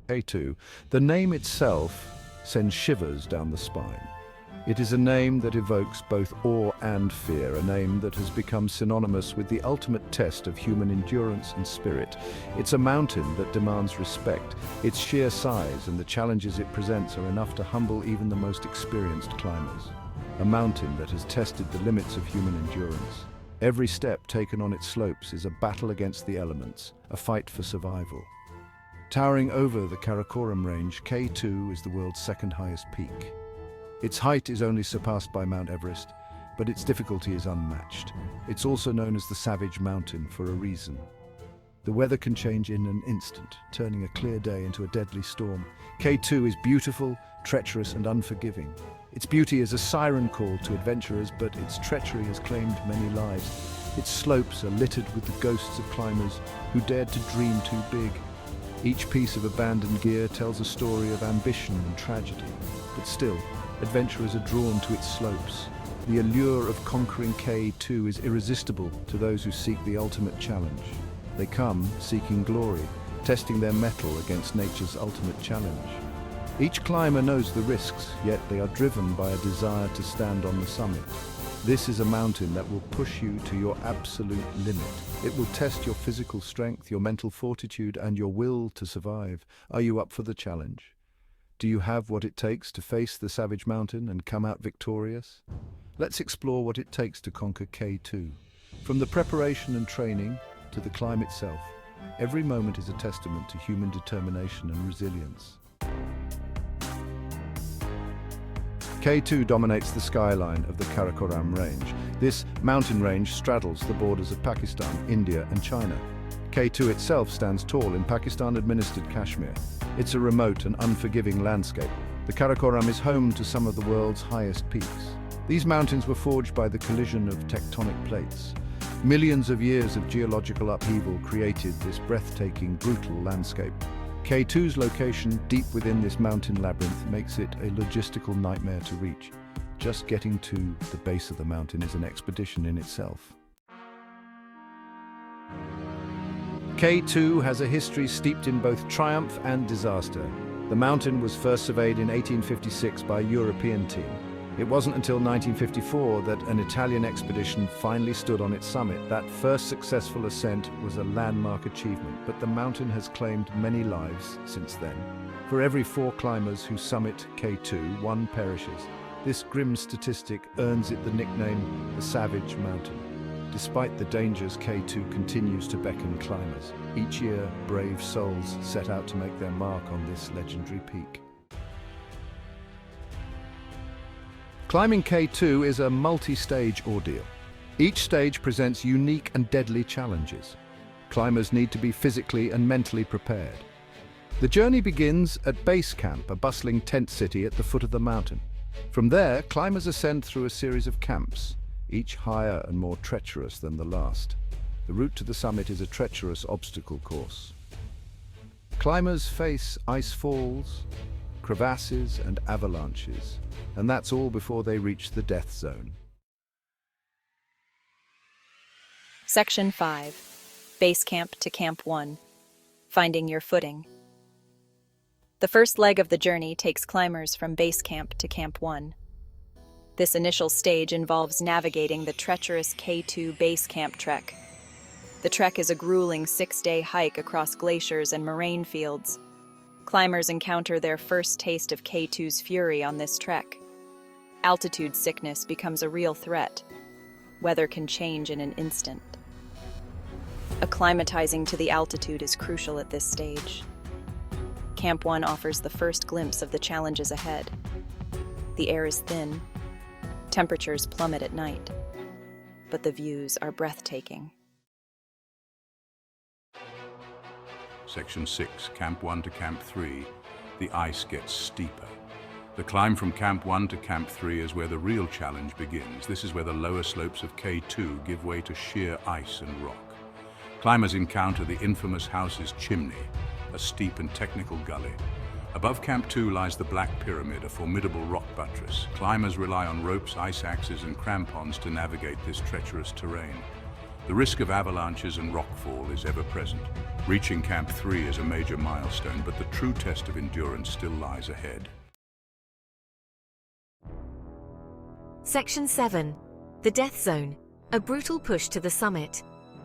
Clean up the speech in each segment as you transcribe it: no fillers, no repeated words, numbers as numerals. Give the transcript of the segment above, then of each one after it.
K2. The name itself sends shivers down the spine. It is a name that evokes both awe and fear, a name that has become synonymous with the ultimate test of human endurance and spirit. It's a mountain that demands respect. Its sheer size and the challenges it presents are enough to humble even the most experienced climbers. A mountain that has tested the limits of human endurance. Every step taken on its slopes is a battle against the elements, a fight for survival. Towering over the Karakoram range, K2 is the world's second highest peak. Its height is only surpassed by Mount Everest, but its difficulty is unmatched. It's also known as the Savage Mountain for a reason. The weather can change in an instant, turning a clear day into a deadly storm. K2 is beautiful, treacherous, and unforgiving. Its beauty is a siren call to adventurers, but its treachery has claimed many lives. Its slopes are littered with the ghosts of climbers who dared to dream too big. Each piece of abandoned gear tells a story of ambition and tragedy, but still, adventurers are drawn to its slopes. The allure of conquering K2 is irresistible to those who seek the ultimate challenge. They come seeking glory, testing their mettle against nature's ultimate challenge. Each climber knows the risks, yet they are driven by a desire to stand on the summit. This is a mountain that will push you to your absolute limit. It will test your physical strength, your mental fortitude, and your will to survive. Are you up for the challenge? Do you have what it takes to face the Savage Mountain and come out victorious? Let's explore what it takes to conquer K2. From the preparation and training to the climb itself, every moment is a testament to human determination and resilience. K2 dominates the skyline of the Karakoram range. This mountain range straddles the borders of Pakistan, India, and China. K2 itself stands tall in Pakistan-administered Kashmir. It's a remote and unforgiving landscape. The Karakoram is home to some of the world's highest peaks. These mountains were forged by the collision of tectonic plates. Millions of years of geological upheaval created this breathtaking, brutal landscape. K2's location, deep within this mountain labyrinth, makes it a logistical nightmare to reach. Just getting to the base of the mountain is an expedition in itself. K2 has a history steeped in both triumph and disaster. The mountain was first surveyed in 1856 by a European team. It wasn't until 1954 that an Italian expedition finally stood on its summit. That first successful ascent was a landmark achievement, but the mountain has claimed many lives since then. For every 4 climbers who summit K2, 1 perishes. This grim statistic earns it the nickname the Savage Mountain. Despite the dangers, K2 continues to beckon climbers. Each year, brave souls set out to make their mark on this legendary peak. Climbing K2 is a multi-stage ordeal. Each stage presents unique and deadly challenges. Climbers need to be physically and mentally prepared. The journey begins at Base Camp, a bustling tent city at the foot of the mountain. From there, climbers ascend through a series of camps, each higher and more treacherous than the last. The route to the summit is a treacherous obstacle course. Climbers face ice falls, crevasses, and avalanches, and that's all before they reach the death zone. Section 5. Base Camp to Camp 1. Finding your footing. The first leg of the journey takes climbers from Base Camp to Camp 1. This initial stage involves navigating the treacherous K2 Base Camp trek. The trek is a grueling 6-day hike across glaciers and moraine fields. Climbers encounter their first taste of K2's fury on this trek. Altitude sickness becomes a real threat. Weather can change in an instant. Acclimatizing to the altitude is crucial at this stage. Camp 1 offers the first glimpse of the challenges ahead. The air is thin. Temperatures plummet at night, but the views are breathtaking. Section 6, Camp 1 to Camp 3, the ice gets steeper. The climb from Camp 1 to Camp 3 is where the real challenge begins. This is where the lower slopes of K2 give way to sheer ice and rock. Climbers encounter the infamous house's chimney, a steep and technical gully. Above Camp 2 lies the Black Pyramid, a formidable rock buttress. Climbers rely on ropes, ice axes, and crampons to navigate this treacherous terrain. The risk of avalanches and rockfall is ever present. Reaching Camp 3 is a major milestone, but the true test of endurance still lies ahead. Section 7. The Death Zone. A brutal push to the summit.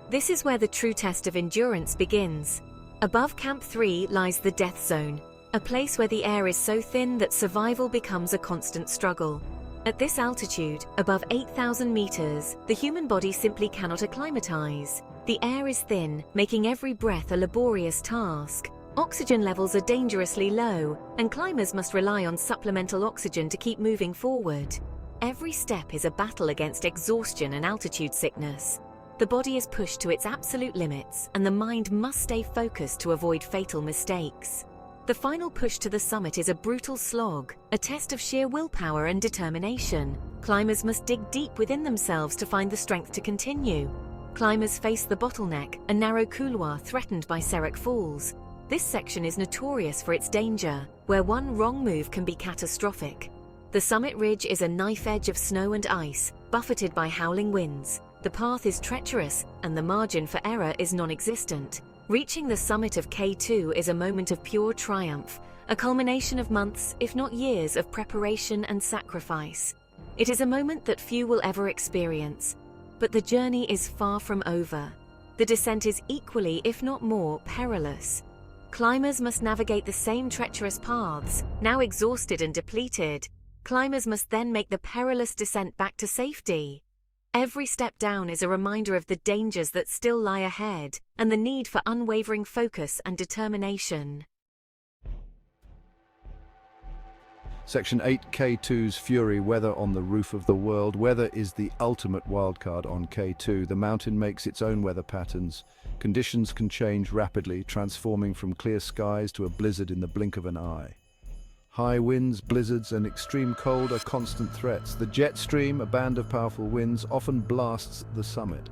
This is where the true test of endurance begins. Above Camp 3 lies the Death Zone, a place where the air is so thin that survival becomes a constant struggle. At this altitude, above 8,000 meters, the human body simply cannot acclimatize. The air is thin, making every breath a laborious task. Oxygen levels are dangerously low, and climbers must rely on supplemental oxygen to keep moving forward. Every step is a battle against exhaustion and altitude sickness. The body is pushed to its absolute limits, and the mind must stay focused to avoid fatal mistakes. The final push to the summit is a brutal slog, a test of sheer willpower and determination. Climbers must dig deep within themselves to find the strength to continue. Climbers face the bottleneck, a narrow couloir threatened by Serek Falls. This section is notorious for its danger, where one wrong move can be catastrophic. The summit ridge is a knife edge of snow and ice, buffeted by howling winds. The path is treacherous, and the margin for error is non-existent. Reaching the summit of K2 is a moment of pure triumph, a culmination of months, if not years, of preparation and sacrifice. It is a moment that few will ever experience. But the journey is far from over. The descent is equally, if not more, perilous. Climbers must navigate the same treacherous paths, now exhausted and depleted. Climbers must then make the perilous descent back to safety. Every step down is a reminder of the dangers that still lie ahead, and the need for unwavering focus and determination. Section 8, K2's Fury, Weather on the Roof of the World. Weather is the ultimate wildcard on K2. The mountain makes its own weather patterns. Conditions can change rapidly, transforming from clear skies to a blizzard in the blink of an eye. High winds, blizzards, and extreme cold are constant threats. The jet stream, a band of powerful winds, often blasts the summit.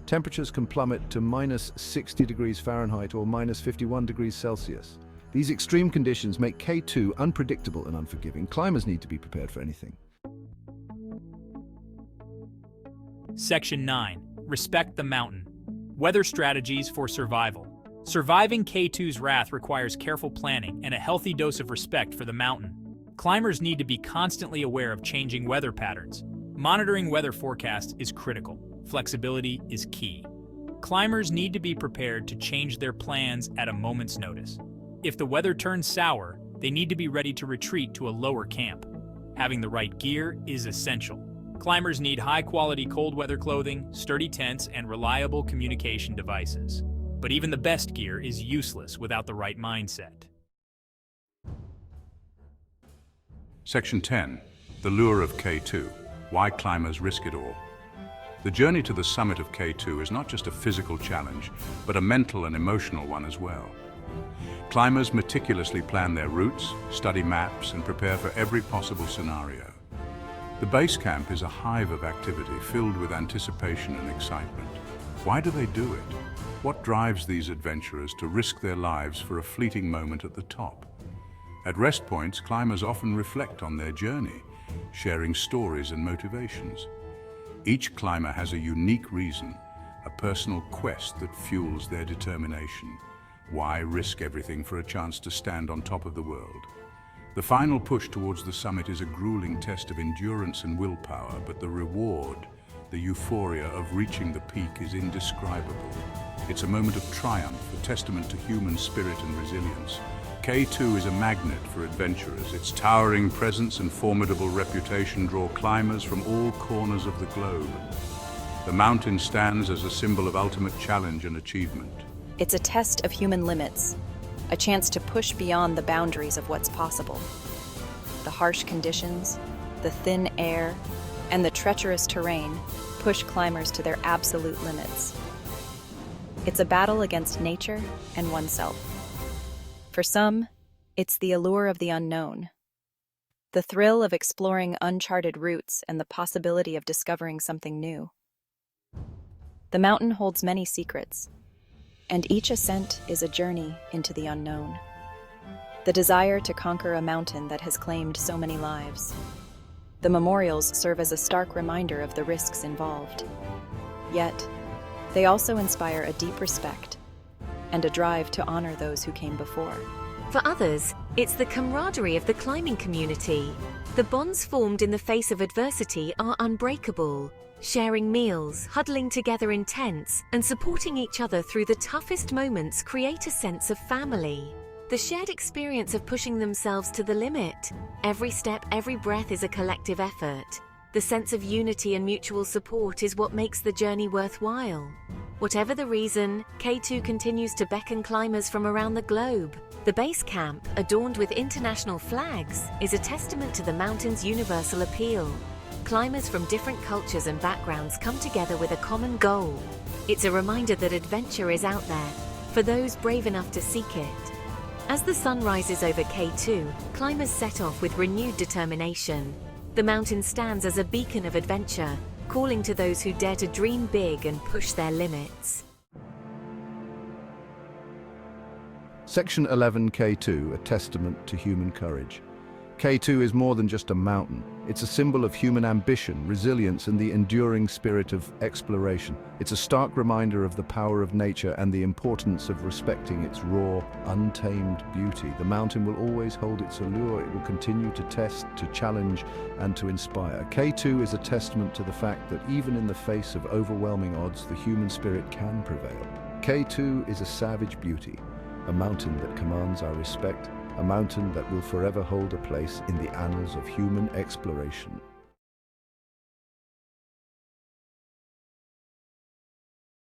Temperatures can plummet to minus 60 degrees Fahrenheit or minus 51 degrees Celsius. These extreme conditions make K2 unpredictable and unforgiving. Climbers need to be prepared for anything. Section 9. Respect the mountain. Weather strategies for survival. Surviving K2's wrath requires careful planning and a healthy dose of respect for the mountain. Climbers need to be constantly aware of changing weather patterns. Monitoring weather forecasts is critical. Flexibility is key. Climbers need to be prepared to change their plans at a moment's notice. If the weather turns sour, they need to be ready to retreat to a lower camp. Having the right gear is essential. Climbers need high-quality cold weather clothing, sturdy tents, and reliable communication devices. But even the best gear is useless without the right mindset. Section 10. The Lure of K2. Why climbers risk it all. The journey to the summit of K2 is not just a physical challenge, but a mental and emotional one as well. Climbers meticulously plan their routes, study maps, and prepare for every possible scenario. The base camp is a hive of activity filled with anticipation and excitement. Why do they do it? What drives these adventurers to risk their lives for a fleeting moment at the top? At rest points, climbers often reflect on their journey, sharing stories and motivations. Each climber has a unique reason, a personal quest that fuels their determination. Why risk everything for a chance to stand on top of the world? The final push towards the summit is a grueling test of endurance and willpower, but the reward, the euphoria of reaching the peak, is indescribable. It's a moment of triumph, a testament to human spirit and resilience. K2 is a magnet for adventurers. Its towering presence and formidable reputation draw climbers from all corners of the globe. The mountain stands as a symbol of ultimate challenge and achievement. It's a test of human limits, a chance to push beyond the boundaries of what's possible. The harsh conditions, the thin air, and the treacherous terrain push climbers to their absolute limits. It's a battle against nature and oneself. For some, it's the allure of the unknown, the thrill of exploring uncharted routes and the possibility of discovering something new. The mountain holds many secrets, and each ascent is a journey into the unknown. The desire to conquer a mountain that has claimed so many lives. The memorials serve as a stark reminder of the risks involved. Yet, They also inspire a deep respect and a drive to honor those who came before. For others, it's the camaraderie of the climbing community. The bonds formed in the face of adversity are unbreakable. Sharing meals, huddling together in tents, and supporting each other through the toughest moments create a sense of family. The shared experience of pushing themselves to the limit. Every step, every breath is a collective effort. The sense of unity and mutual support is what makes the journey worthwhile. Whatever the reason, K2 continues to beckon climbers from around the globe. The base camp, adorned with international flags, is a testament to the mountain's universal appeal. Climbers from different cultures and backgrounds come together with a common goal. It's a reminder that adventure is out there, for those brave enough to seek it. As the sun rises over K2, climbers set off with renewed determination. The mountain stands as a beacon of adventure, calling to those who dare to dream big and push their limits. Section 11, K2, a testament to human courage. K2 is more than just a mountain. It's a symbol of human ambition, resilience, and the enduring spirit of exploration. It's a stark reminder of the power of nature and the importance of respecting its raw, untamed beauty. The mountain will always hold its allure. It will continue to test, to challenge, and to inspire. K2 is a testament to the fact that even in the face of overwhelming odds, the human spirit can prevail. K2 is a savage beauty, a mountain that commands our respect, a mountain that will forever hold a place in the annals of human exploration.